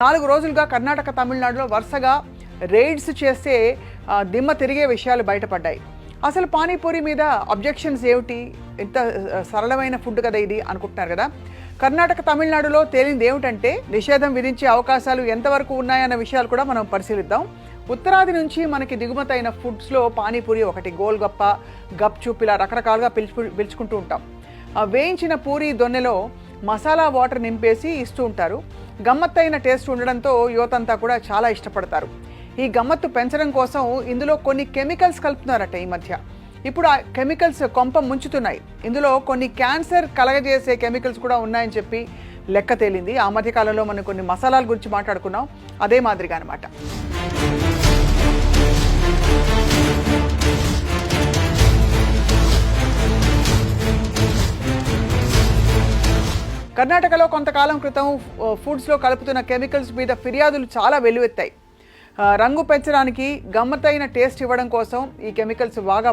4 రోజులుగా కర్ణాటక తమిళనాడులో వరుసగా రైడ్స్ చేస్తే దిమ్మ తిరిగే విషయాలు బయటపడ్డాయి. అసలు పానీపూరి మీద అబ్జెక్షన్స్ ఏమిటి? ఇంత సరళమైన ఫుడ్ కదా ఇది అనుకుంటున్నారు కదా. కర్ణాటక తమిళనాడులో తేలింది ఏమిటంటే నిషేధం విధించే అవకాశాలు ఎంతవరకు ఉన్నాయన్న విషయాలు కూడా మనం పరిశీలిద్దాం. ఉత్తరాది నుంచి మనకి దిగుమతి అయిన ఫుడ్స్లో పానీపూరి ఒకటి. గోల్గప్ప, గప్చుప్ ఇలా రకరకాలుగా పిలుచుకుంటూ ఉంటాం. వేయించిన పూరి దొన్నెలో మసాలా వాటర్ నింపేసి ఇస్తూ ఉంటారు. గమ్మత్తైన టేస్ట్ ఉండడంతో యువతంతా కూడా చాలా ఇష్టపడతారు. ఈ గమ్మత్తు పెంచడం కోసం ఇందులో కొన్ని కెమికల్స్ కలుపుతున్నారట ఈ మధ్య. ఇప్పుడు ఆ కెమికల్స్ కొంప ముంచుతున్నాయి. ఇందులో కొన్ని క్యాన్సర్ కలగజేసే కెమికల్స్ కూడా ఉన్నాయని చెప్పి లెక్క తేలింది. ఆ మధ్య కాలంలో మనం కొన్ని మసాలాల గురించి మాట్లాడుకున్నాం, అదే మాదిరిగా అనమాట. కర్ణాటకలో కొంతకాలం క్రితం ఫుడ్స్లో కలుపుతున్న కెమికల్స్ మీద ఫిర్యాదులు చాలా వెల్లువెత్తాయి. రంగు పెంచడానికి, గమ్మత్తైన టేస్ట్ ఇవ్వడం కోసం ఈ కెమికల్స్ బాగా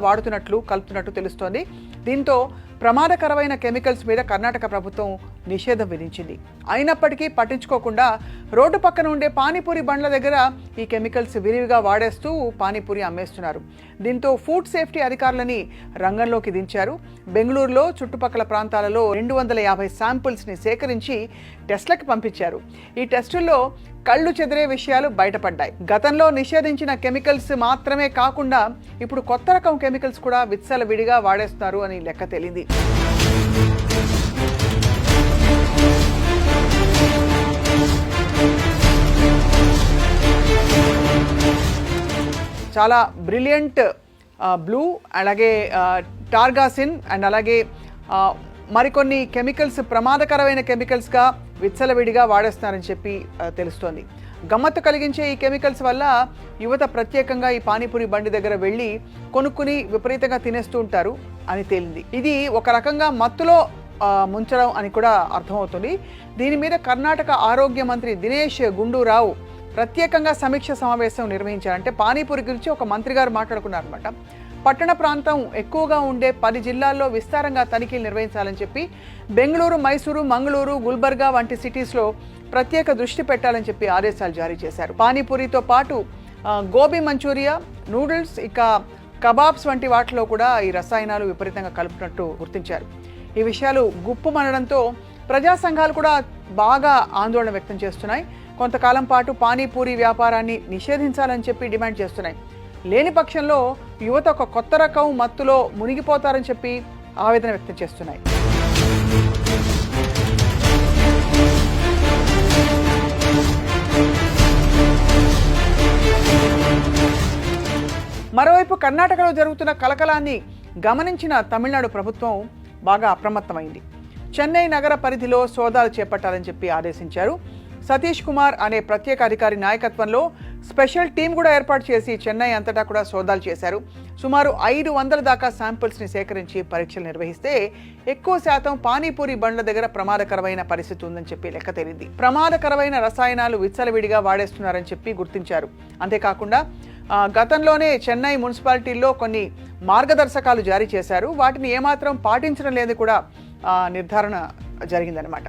కలుపుతున్నట్టు తెలుస్తోంది. దీంతో ప్రమాదకరమైన కెమికల్స్ మీద కర్ణాటక ప్రభుత్వం నిషేధం విధించింది. అయినప్పటికీ పట్టించుకోకుండా రోడ్డు పక్కన ఉండే పానీపూరి బండ్ల దగ్గర ఈ కెమికల్స్ విరివిగా వాడేస్తూ పానీపూరి అమ్మేస్తున్నారు. దీంతో ఫుడ్ సేఫ్టీ అధికారులని రంగంలోకి దించారు. బెంగళూరులో చుట్టుపక్కల ప్రాంతాలలో 250 శాంపిల్స్ని సేకరించి టెస్ట్లకు పంపించారు. ఈ టెస్టుల్లో కళ్ళు చెదిరే విషయాలు బయటపడ్డాయి. గతంలో నిషేధించిన కెమికల్స్ మాత్రమే కాకుండా ఇప్పుడు కొత్త రకం కెమికల్స్ కూడా విచ్చలవిడిగా వాడేస్తున్నారు అని లెక్క తేలింది. చాలా బ్రిలియంట్ బ్లూ, అలాగే టార్గాసిన్ అండ్ అలాగే మరికొన్ని కెమికల్స్ ప్రమాదకరమైన కెమికల్స్గా విచ్చలవిడిగా వాడేస్తున్నారని చెప్పి తెలుస్తోంది. గమ్మత్తు కలిగించే ఈ కెమికల్స్ వల్ల యువత ప్రత్యేకంగా ఈ పానీపూరి బండి దగ్గర వెళ్ళి కొనుక్కుని విపరీతంగా తినేస్తూ ఉంటారు అని తేలింది. ఇది ఒక రకంగా మత్తులో ముంచడం అని కూడా అర్థమవుతుంది. దీని మీద కర్ణాటక ఆరోగ్య మంత్రి దినేష్ గుండూరావు ప్రత్యేకంగా సమీక్ష సమావేశం నిర్వహించారు. అంటే పానీపూరి గురించి ఒక మంత్రి గారు మాట్లాడుకున్నారన్నమాట. పట్టణ ప్రాంతం ఎక్కువగా ఉండే 10 జిల్లాల్లో విస్తారంగా తనిఖీలు నిర్వహించాలని చెప్పి బెంగళూరు, మైసూరు, మంగళూరు, గుల్బర్గా వంటి సిటీస్లో ప్రత్యేక దృష్టి పెట్టాలని చెప్పి ఆదేశాలు జారీ చేశారు. పానీపూరితో పాటు గోబీ మంచూరియా, నూడిల్స్, ఇక కబాబ్స్ వంటి వాటిలో కూడా ఈ రసాయనాలు విపరీతంగా కలుపుతున్నట్టు గుర్తించారు. ఈ విషయాలు గుప్పుమనడంతో ప్రజా సంఘాలు కూడా బాగా ఆందోళన వ్యక్తం చేస్తున్నాయి. కొంతకాలం పాటు పానీపూరి వ్యాపారాన్ని నిషేధించాలని చెప్పి డిమాండ్ చేస్తున్నాయి. లేని పక్షంలో యువత ఒక కొత్త రకం మత్తులో మునిగిపోతారని చెప్పి ఆవేదన వ్యక్తం చేస్తున్నాయి. మరోవైపు కర్ణాటకలో జరుగుతున్న కలకలాన్ని గమనించిన తమిళనాడు ప్రభుత్వం బాగా అప్రమత్తమైంది. చెన్నై నగర పరిధిలో సోదాలు చేపట్టాలని చెప్పి ఆదేశించారు. సతీష్ కుమార్ అనే ప్రత్యేక అధికారి నాయకత్వంలో స్పెషల్ టీం కూడా ఏర్పాటు చేసి చెన్నై అంతటా కూడా సోదాలు చేశారు. సుమారు 500 దాకా శాంపిల్స్ని సేకరించి పరీక్షలు నిర్వహిస్తే ఎక్కువ శాతం పానీపూరి బండ్ల దగ్గర ప్రమాదకరమైన పరిస్థితి ఉందని చెప్పి లెక్క తేలింది. ప్రమాదకరమైన రసాయనాలు విచ్చలవిడిగా వాడేస్తున్నారని చెప్పి గుర్తించారు. అంతేకాకుండా గతంలోనే చెన్నై మున్సిపాలిటీల్లో కొన్ని మార్గదర్శకాలు జారీ చేశారు. వాటిని ఏమాత్రం పాటించడం లేదు కూడా నిర్ధారణ జరిగిందనమాట.